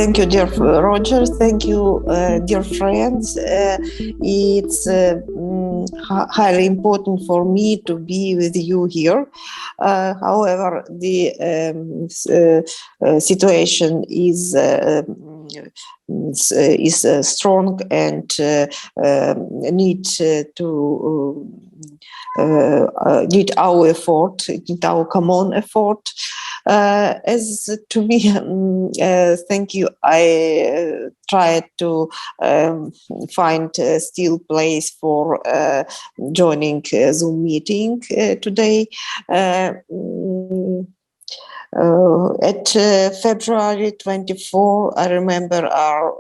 Thank you, dear Roger. Thank you, dear friends. It's highly important for me to be with you here. However, the situation is strong and need our effort, need our common effort. As to me, thank you. I tried to find a still place for joining Zoom meeting today. At February 24, I remember I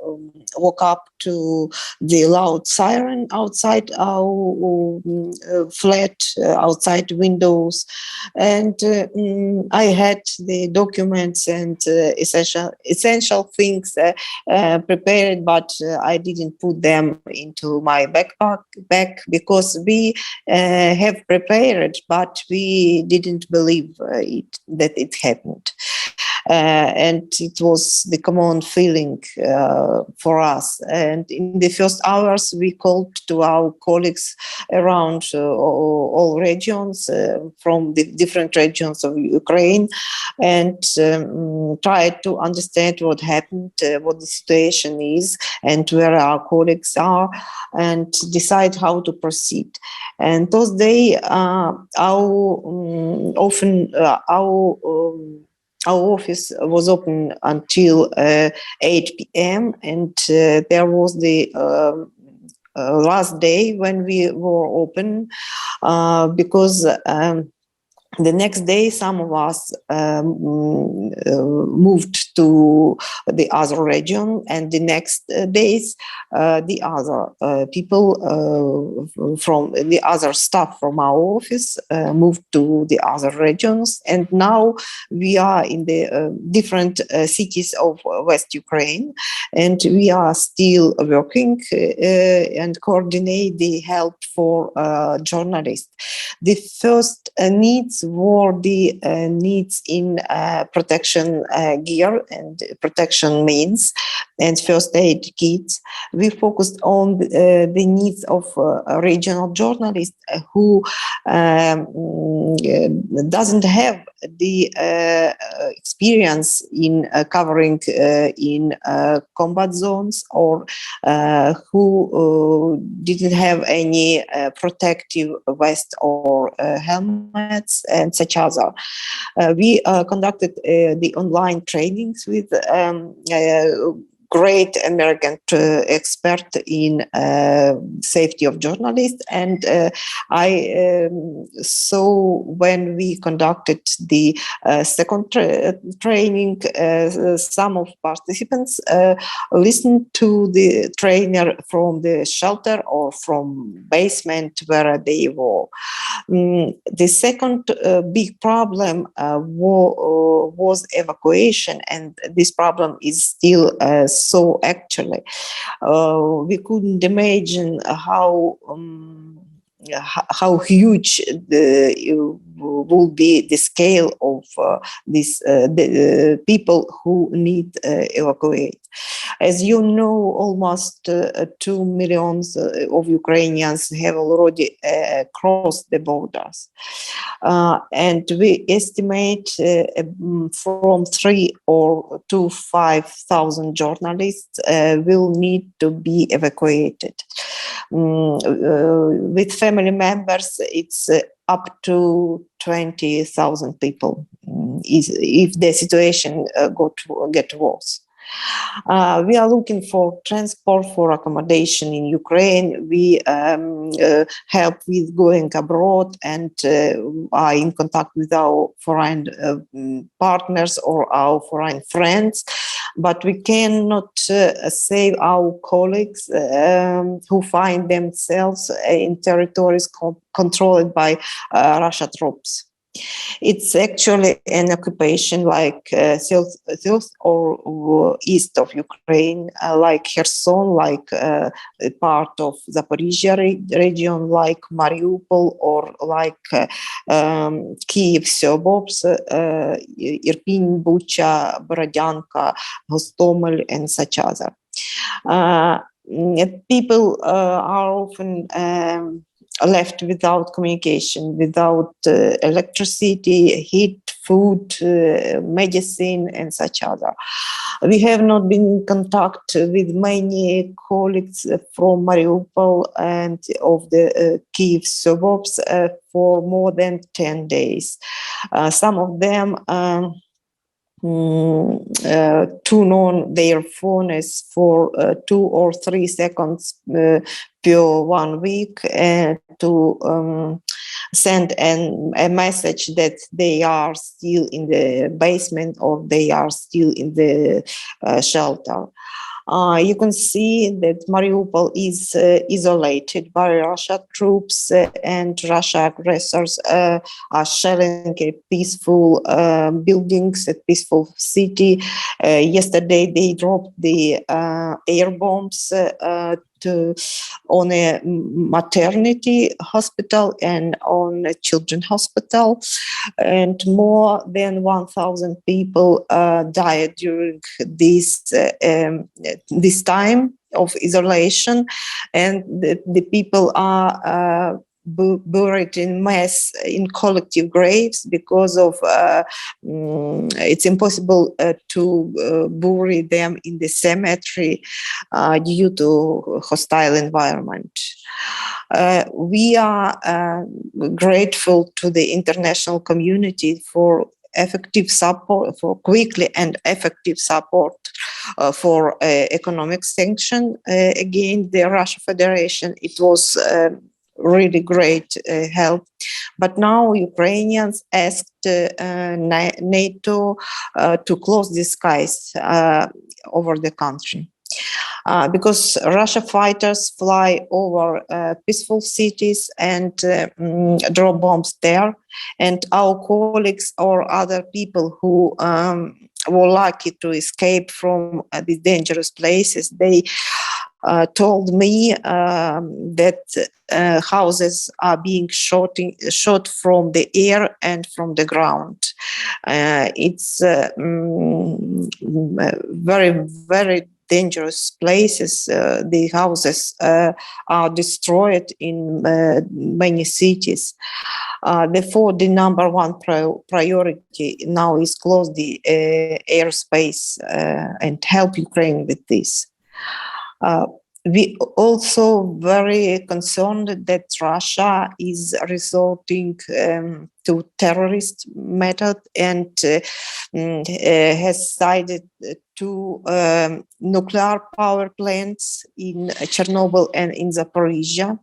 woke up to the loud siren outside our flat, outside windows, and I had the documents and essential things prepared, but I didn't put them into my backpack because we have prepared, but we didn't believe that it happened. And it was the common feeling for us. And in the first hours, we called to our colleagues around all regions, from the different regions of Ukraine, and tried to understand what happened, what the situation is, and where our colleagues are, and decide how to proceed. And those days, our office was open until 8 p.m. and there was the last day when we were open because the next day, some of us moved to the other region, and the next days, the other people from the other staff from our office moved to the other regions. And now we are in the different cities of West Ukraine, and we are still working and coordinate the help for journalists. The first needs were the needs in protection gear and protection means and first aid kits. We focused on the needs of regional journalists who doesn't have the experience in covering in combat zones, or who didn't have any protective vest or helmets and such other. We conducted the online trainings with great American expert in safety of journalists, and I saw when we conducted the second training, some of participants listened to the trainer from the shelter or from basement where they were. The second big problem was evacuation, and this problem is still so actually. We couldn't imagine how huge will be the scale of the people who need evacuate. As you know, almost 2 million of Ukrainians have already crossed the borders. And we estimate from 3,000 to 5,000 journalists will need to be evacuated. With family members, it's up to 20,000 people if the situation get worse. We are looking for transport for accommodation in Ukraine. We help with going abroad and are in contact with our foreign partners or our foreign friends. But we cannot save our colleagues who find themselves in territories controlled by Russian troops. It's actually an occupation like south or east of Ukraine, like Kherson, like a part of Zaporizhia region, like Mariupol, or like Kiev suburbs, Irpin, Bucha, Borodyanka, Hostomel, and such other. People are often left without communication, without electricity, heat, food, medicine, and such other. We have not been in contact with many colleagues from Mariupol and of the Kiev suburbs for more than 10 days. Some of them tune on their phones for 2 or 3 seconds per 1 week to send a message that they are still in the basement or they are still in the shelter. You can see that Mariupol is isolated by Russia troops and Russia aggressors are shelling a peaceful buildings, a peaceful city. Yesterday they dropped the air bombs on a maternity hospital and on a children's hospital, and more than 1,000 people died during this time of isolation, and the people are buried in mass in collective graves because of it's impossible to bury them in the cemetery due to hostile environment. We are grateful to the international community for effective support, for quickly and effective support for economic sanction against the Russian Federation. It was really great help. But now Ukrainians asked NATO to close the skies over the country. Because Russia fighters fly over peaceful cities and drop bombs there, and our colleagues or other people who were lucky to escape from these dangerous places, they told me that houses are being shot from the air and from the ground. It's very, very dangerous places. The houses are destroyed in many cities. Therefore, the number one priority now is close the airspace and help Ukraine with this. We also very concerned that Russia is resorting to terrorist method and has sided to nuclear power plants in Chernobyl and in Zaporizhia.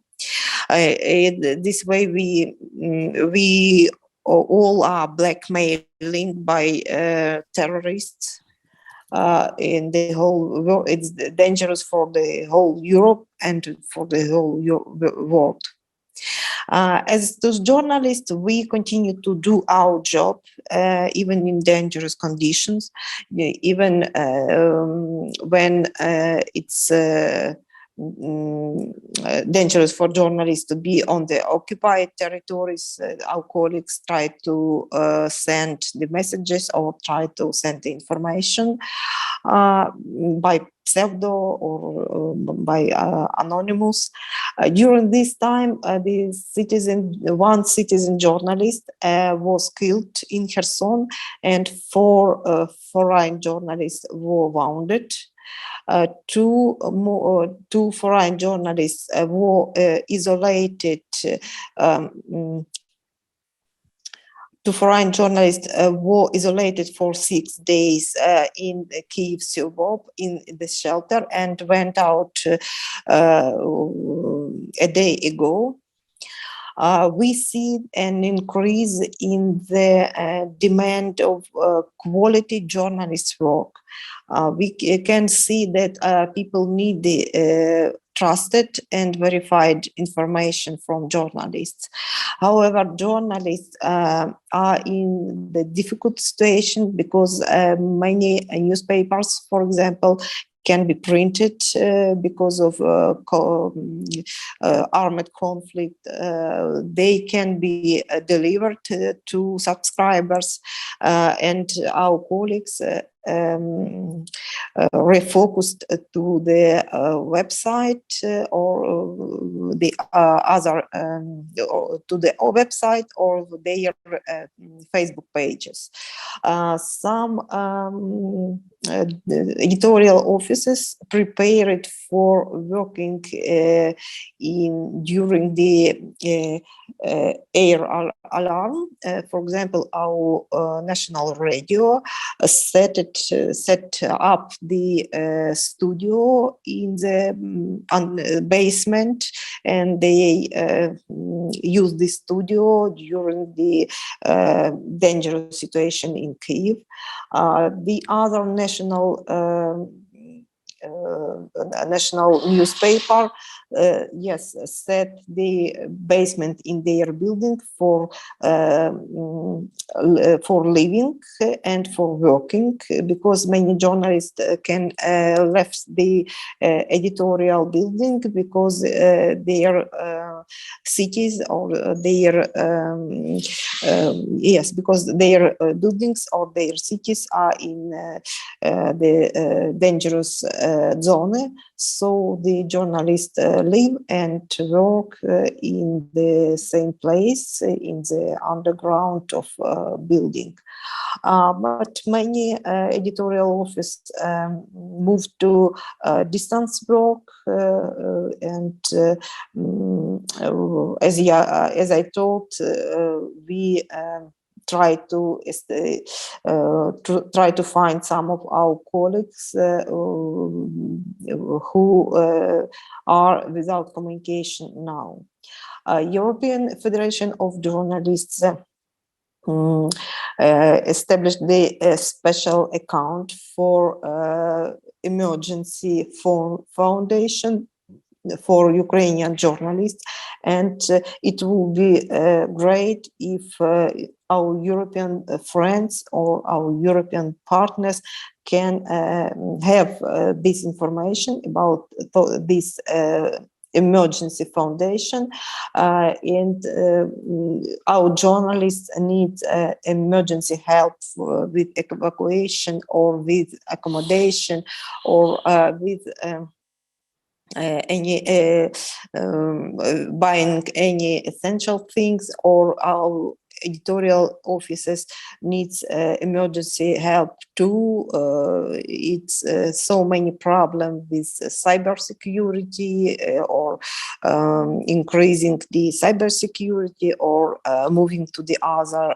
This way, we all are blackmailing by terrorists. In the whole world, it's dangerous for the whole Europe and for the whole world. As those journalists, we continue to do our job, even in dangerous conditions, even when it's dangerous for journalists to be on the occupied territories. Our colleagues try to send the messages or try to send the information by pseudo or by anonymous. During this time, one citizen journalist was killed in Kherson, and 4 foreign journalists were wounded. Two foreign journalists were isolated. Two foreign journalists were isolated for 6 days in the Kiev suburb in the shelter and went out a day ago. We see an increase in the demand of quality journalist work. We can see that people need the trusted and verified information from journalists. However, journalists are in the difficult situation because many newspapers, for example, can be printed because of armed conflict. They can be delivered to subscribers, and our colleagues refocused to the website or the other to the website or their Facebook pages. Some editorial offices prepared for working during the air alarm. For example, our national radio set up the studio in the basement, and they use the studio during the dangerous situation in Kyiv. The other national newspaper, yes, set the basement in their building for living and for working, because many journalists can left the editorial building because their cities or their yes, because their buildings or their cities are in the dangerous zone. So the journalists live and work in the same place, in the underground of building. But many editorial offices moved to distance work, and as I told, we try to find some of our colleagues who are without communication now. European Federation of Journalists established the special account for emergency foundation for Ukrainian journalists, and it would be great if our European friends or our European partners can have this information about this emergency foundation, and our journalists need emergency help with evacuation or with accommodation or with buying any essential things, or our editorial offices needs emergency help too. It's so many problems with cybersecurity or increasing the cybersecurity, or moving to the other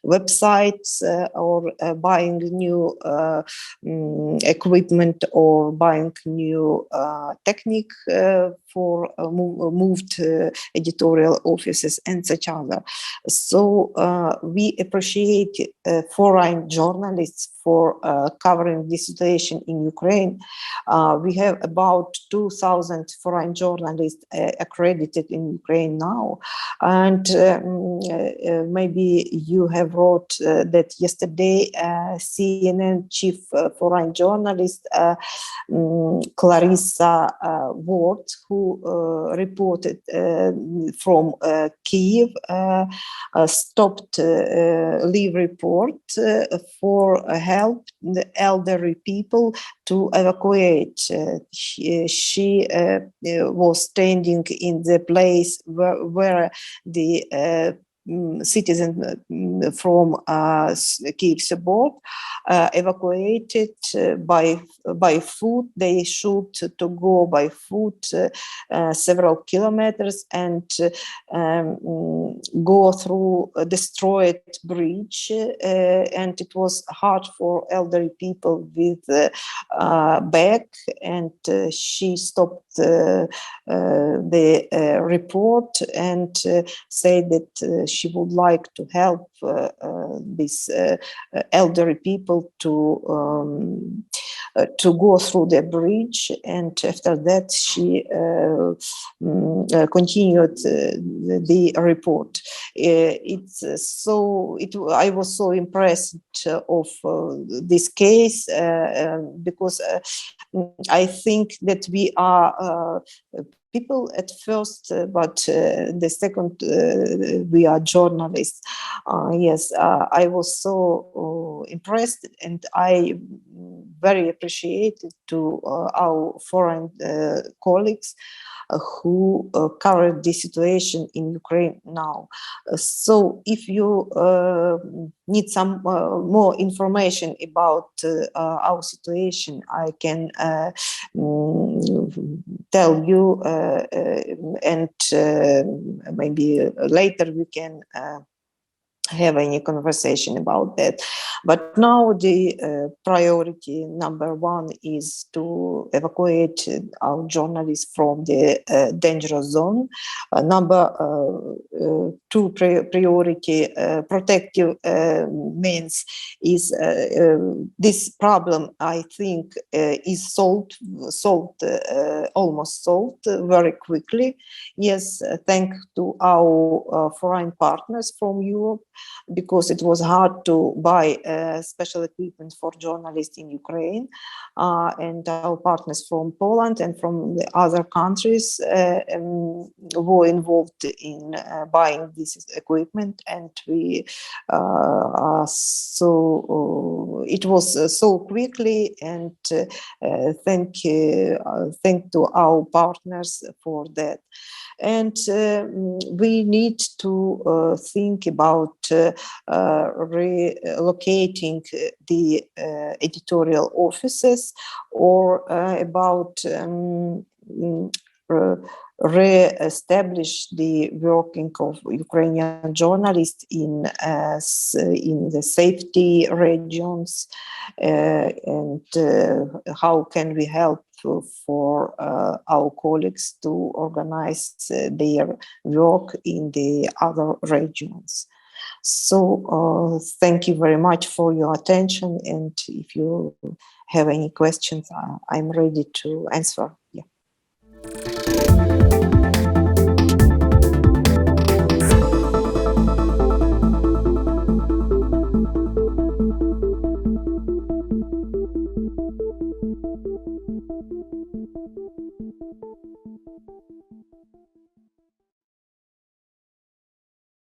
websites, or buying new equipment, or buying new technique for moved editorial offices and such other. So we appreciate foreign journalists for covering the situation in Ukraine. We have about 2,000 foreign journalists accredited in Ukraine now. And maybe you have wrote that yesterday CNN chief foreign journalist Clarissa Ward, who reported from Kyiv, stopped leave report for help the elderly people to evacuate. She was standing in the place where the citizens from Kyiv Suburb evacuated by foot. They should to go by foot several kilometers and go through a destroyed bridge, and it was hard for elderly people with back, and she stopped the report and said that she would like to help these elderly people to go through the bridge. And after that she continued the report. I was so impressed of this case because I think that we are people at first, but the second, we are journalists. Yes, I was so impressed, and I very appreciated to our foreign colleagues who covered the situation in Ukraine now. So if you need some more information about our situation, I can tell you, and maybe later we can have any conversation about that. But now the priority number one is to evacuate our journalists from the dangerous zone. Number two priority, protective means, is this problem, I think, is solved almost solved very quickly. Yes, thanks to our foreign partners from Europe, because it was hard to buy special equipment for journalists in Ukraine, and our partners from Poland and from the other countries were involved in buying this equipment, and we so it was so quickly, and thank to our partners for that. And we need to think about relocating the editorial offices, or about re-establish the working of Ukrainian journalists in the safety regions, and how can we help for our colleagues to organize their work in the other regions. So thank you very much for your attention, and if you have any questions, I'm ready to answer. Yeah.